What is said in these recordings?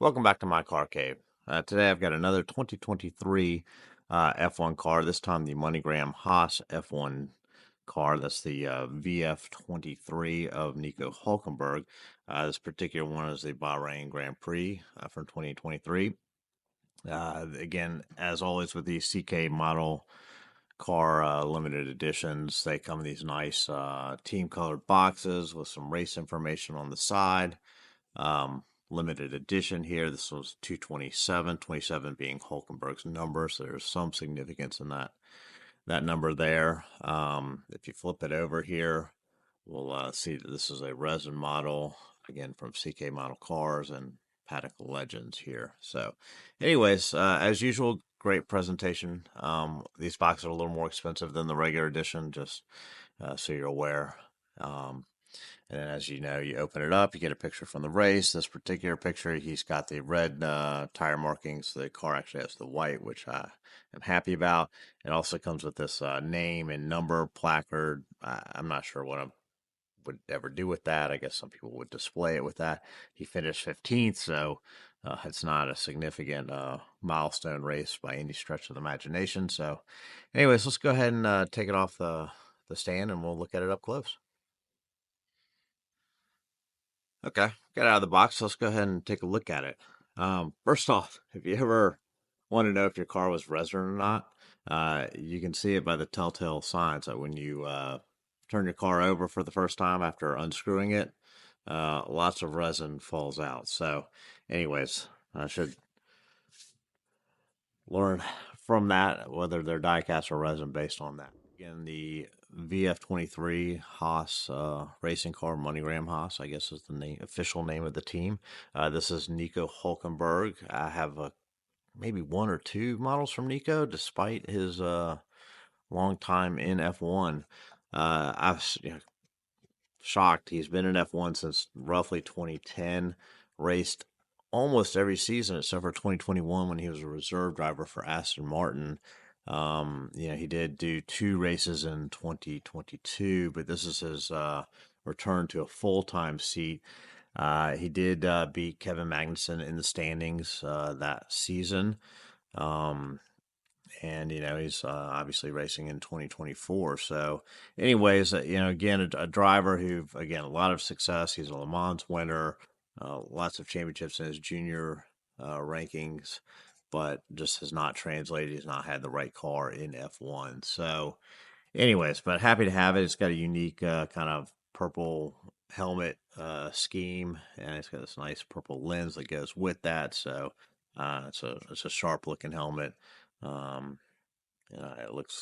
Welcome back to my car cave. Today I've got another 2023 F1 car, this time the MoneyGram HAAS F1 car. That's the VF23 of Nico Hulkenburg. This particular one is the Bahrain Grand Prix from 2023. Again, as always with these CK model car limited editions, they come in these nice team colored boxes with some race information on the side. Limited edition here. This was 227, 27 being Hulkenberg's number, so there's some significance in that number there. If you flip it over here, we'll see that this is a resin model, again from CK Model Cars and Paddock Legends here. So, anyways, as usual, great presentation. These boxes are a little more expensive than the regular edition, just so you're aware. And then, as you know, you open it up, you get a picture from the race. This particular picture, he's got the red tire markings. The car actually has the white, which I am happy about. It also comes with this name and number placard. I'm not sure what I would ever do with that. I guess some people would display it with that. He finished 15th, so it's not a significant milestone race by any stretch of the imagination. So, anyways, let's go ahead and take it off the stand, and we'll look at it up close. Okay, got it out of the box. Let's go ahead and take a look at it. First off, if you ever want to know if your car was resin or not, you can see it by the telltale signs that when you turn your car over for the first time after unscrewing it, lots of resin falls out. So, anyways, I should learn from that whether they're die cast or resin based on that. Again, the VF23 HAAS racing car, MoneyGram HAAS, I guess is the official name of the team. This is Nico Hulkenburg. I have maybe one or two models from Nico, despite his long time in F1. Shocked. He's been in F1 since roughly 2010, raced almost every season except for 2021 when he was a reserve driver for Aston Martin. He did do two races in 2022, but this is his return to a full-time seat. He did beat Kevin Magnussen in the standings that season. And he's obviously racing in 2024. So, anyways, again, a driver who, again, a lot of success. He's a Le Mans winner, lots of championships in his junior rankings, but just has not translated. He's not had the right car in F1. So, anyways, but happy to have it. It's got a unique kind of purple helmet scheme, and it's got this nice purple lens that goes with that. So, it's a sharp looking helmet. It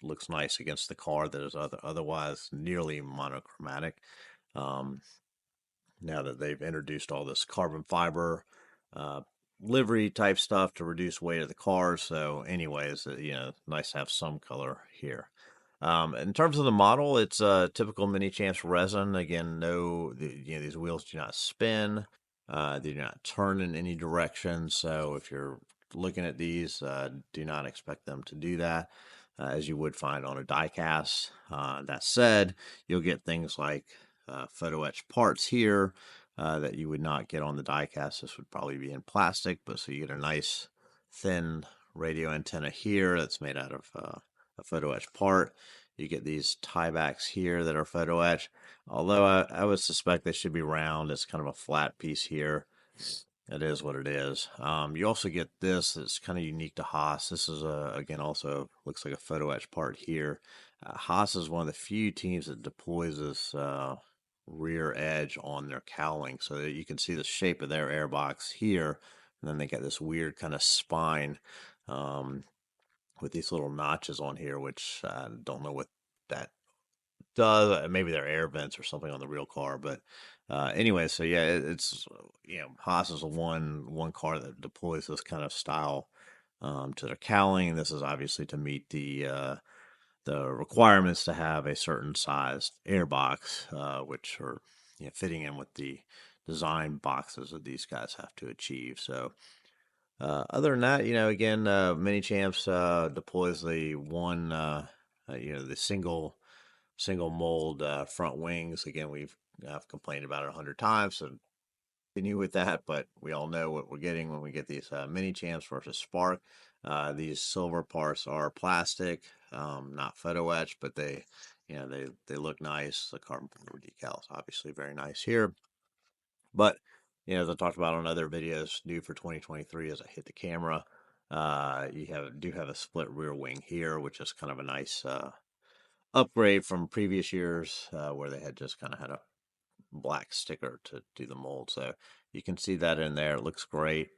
looks nice against the car that is otherwise nearly monochromatic. Now that they've introduced all this carbon fiber livery type stuff to reduce weight of the car. So, anyways, nice to have some color here. In terms of the model, it's a typical Minichamps resin. Again, these wheels do not spin. They do not turn in any direction. So if you're looking at these, do not expect them to do that, as you would find on a die cast. That said, you'll get things like photo etch parts here that you would not get on the die cast. This would probably be in plastic, but so you get a nice thin radio antenna here that's made out of a photo etch part. You get these tiebacks here that are photo etch, although I would suspect they should be round. It's kind of a flat piece here. It is what it is. You also get this that's kind of unique to HAAS. This is again also looks like a photo etch part here. HAAS is one of the few teams that deploys this rear edge on their cowling, so that you can see the shape of their airbox here, and then they got this weird kind of spine with these little notches on here, which I don't know what that does. Maybe they're air vents or something on the real car, but anyway, so yeah, it's HAAS is one car that deploys this kind of style to their cowling. This is obviously to meet the requirements to have a certain sized airbox, which are fitting in with the design boxes that these guys have to achieve. So other than that, again, Minichamps deploys the one, the single mold front wings. Again, I've complained about it 100 times, so continue with that, but we all know what we're getting when we get these Minichamps versus Spark. These silver parts are plastic, not photo etched, but they look nice. The carbon fiber decals obviously very nice here. But as I talked about on other videos, new for 2023 as I hit the camera, you do have a split rear wing here, which is kind of a nice upgrade from previous years where they had just kind of had a black sticker to do the mold. So you can see that in there. It looks great.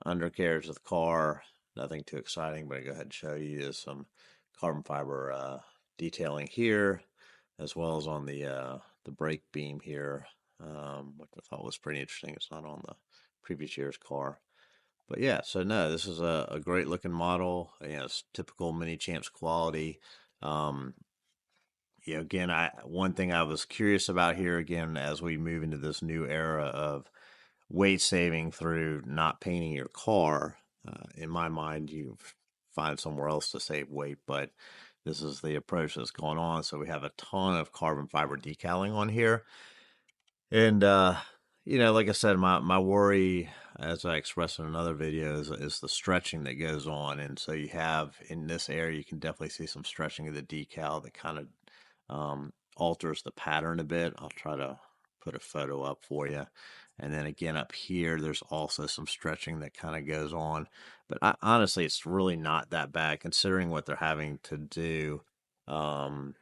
Undercarriage of the car, nothing too exciting, but I go ahead and show you is some carbon fiber detailing here, as well as on the brake beam here, which I thought was pretty interesting. It's not on the previous year's car. But yeah, so no, this is a great looking model. It's typical Minichamps quality. Um, again, one thing I was curious about here again as we move into this new era of weight saving through not painting your car. In my mind, you find somewhere else to save weight, but this is the approach that's going on. So we have a ton of carbon fiber decaling on here. And, like I said, my worry, as I expressed in another video, is the stretching that goes on. And so you have in this area, you can definitely see some stretching of the decal that kind of alters the pattern a bit. I'll try to put a photo up for you. And then again up here, there's also some stretching that kind of goes on. But honestly, it's really not that bad considering what they're having to do. Um,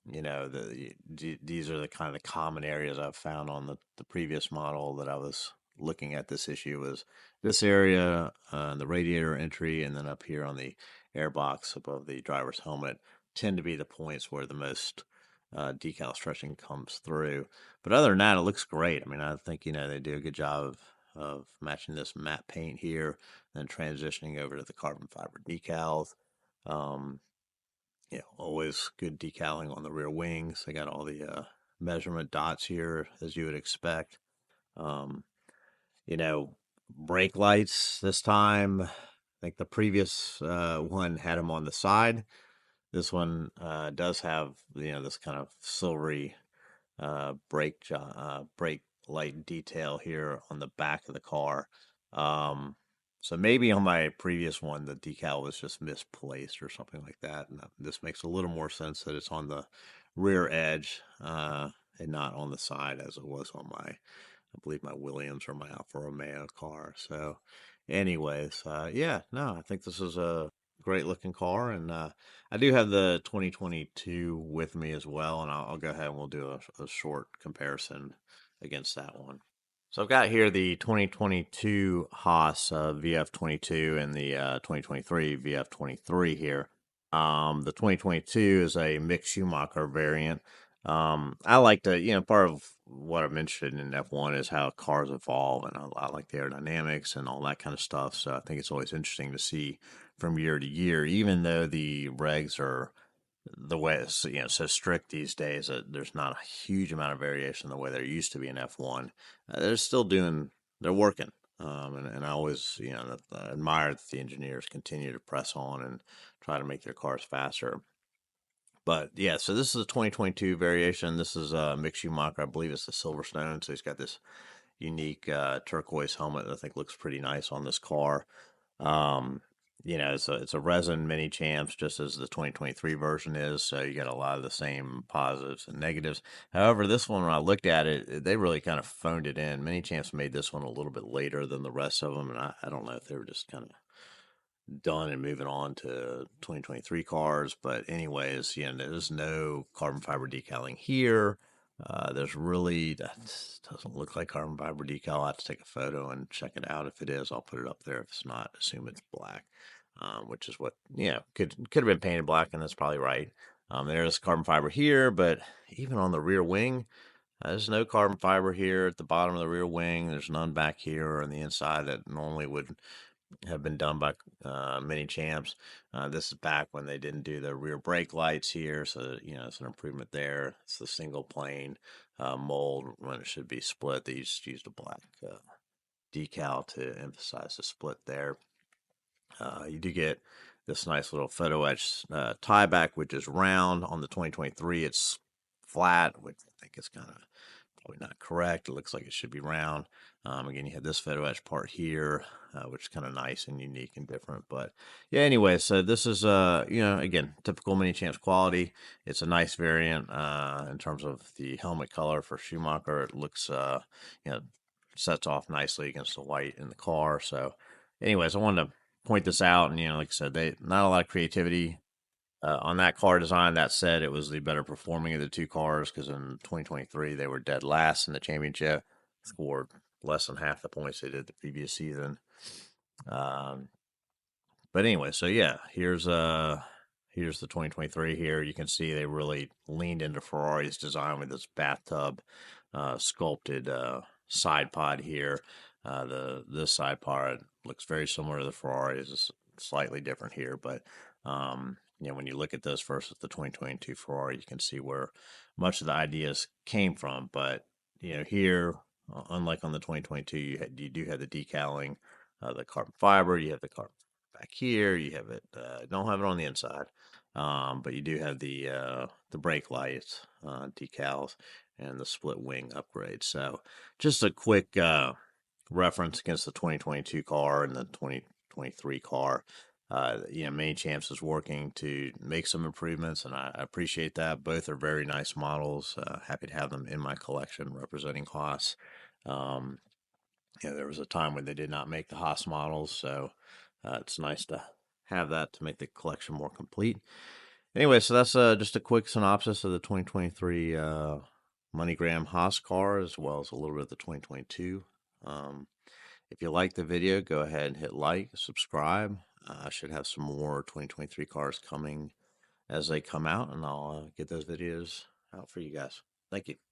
these are the kind of the common areas I've found on the previous model that I was looking at. This issue was this area, the radiator entry, and then up here on the air box above the driver's helmet tend to be the points where the most decal stretching comes through. But other than that, it looks great. I mean, I think they do a good job of matching this matte paint here, then transitioning over to the carbon fiber decals. Um, always good decaling on the rear wings. They got all the measurement dots here, as you would expect. Um, brake lights this time. I think the previous one had them on the side. This one does have this kind of silvery brake light detail here on the back of the car. So maybe on my previous one, the decal was just misplaced or something like that. And this makes a little more sense that it's on the rear edge and not on the side as it was on I believe my Williams or my Alfa Romeo car. So, anyways, yeah, no, I think this is a great looking car, and I do have the 2022 with me as well, and I'll go ahead and we'll do a short comparison against that one. So I've got here the 2022 HAAS VF22 and the 2023 VF23 here. The 2022 is a Mick Schumacher variant. I like to, part of what I'm interested in F1 is how cars evolve, and I like the aerodynamics and all that kind of stuff. So I think it's always interesting to see from year to year, even though the regs are the way it's so strict these days that there's not a huge amount of variation the way there used to be in F1. They're still they're working, and I always I admire that the engineers continue to press on and try to make their cars faster. But yeah, so this is a 2022 variation. This is Mick Schumacher, I believe it's the Silverstone. So he's got this unique turquoise helmet that I think looks pretty nice on this car. Um, it's a resin Minichamps, just as the 2023 version is. So you got a lot of the same positives and negatives. However, this one, when I looked at it, they really kind of phoned it in. Minichamps made this one a little bit later than the rest of them, and I don't know if they were just kind of done and moving on to 2023 cars. But anyways, there's no carbon fiber decaling here. There's really, that doesn't look like carbon fiber decal. I'll have to take a photo and check it out. If it is, I'll put it up there. If it's not, assume it's black, which is what, could have been painted black, and that's probably right. There's carbon fiber here, but even on the rear wing, there's no carbon fiber here at the bottom of the rear wing. There's none back here or on the inside that normally would have been done by Minichamps. This is back when they didn't do the rear brake lights here, so it's an improvement there. It's the single plane mold when it should be split. They just used a black decal to emphasize the split there. You do get this nice little photo etch tie back, which is round. On the 2023, it's flat, which I think is kind of probably not correct. It looks like it should be round. Again, you have this photo etch part here, which is kind of nice and unique and different. But yeah, anyway, so this is again, typical Minichamps quality. It's a nice variant in terms of the helmet color for Schumacher. It looks you know sets off nicely against the white in the car. So, anyways, I wanted to point this out, and like I said, they not a lot of creativity on that car design. That said, it was the better performing of the two cars because in 2023 they were dead last in the championship, scored less than half the points they did the previous season. Um, but anyway, so yeah, here's the 2023 here. You can see they really leaned into Ferrari's design with this bathtub sculpted side pod here. This side pod looks very similar to the Ferrari's. It's slightly different here, but when you look at this versus the 2022 Ferrari, you can see where much of the ideas came from. But here, unlike on the 2022, you do have the decaling, the carbon fiber. You have the carbon back here. You have it. Don't have it on the inside, but you do have the brake lights, decals, and the split wing upgrade. So just a quick reference against the 2022 car and the 2023 car. Minichamps is working to make some improvements, and I appreciate that. Both are very nice models. Happy to have them in my collection representing HAAS. Um, there was a time when they did not make the HAAS models, so it's nice to have that to make the collection more complete. Anyway, so that's just a quick synopsis of the 2023 MoneyGram HAAS car, as well as a little bit of the 2022. If you like the video, go ahead and hit like, subscribe. I should have some more 2023 cars coming as they come out, and I'll get those videos out for you guys. Thank you.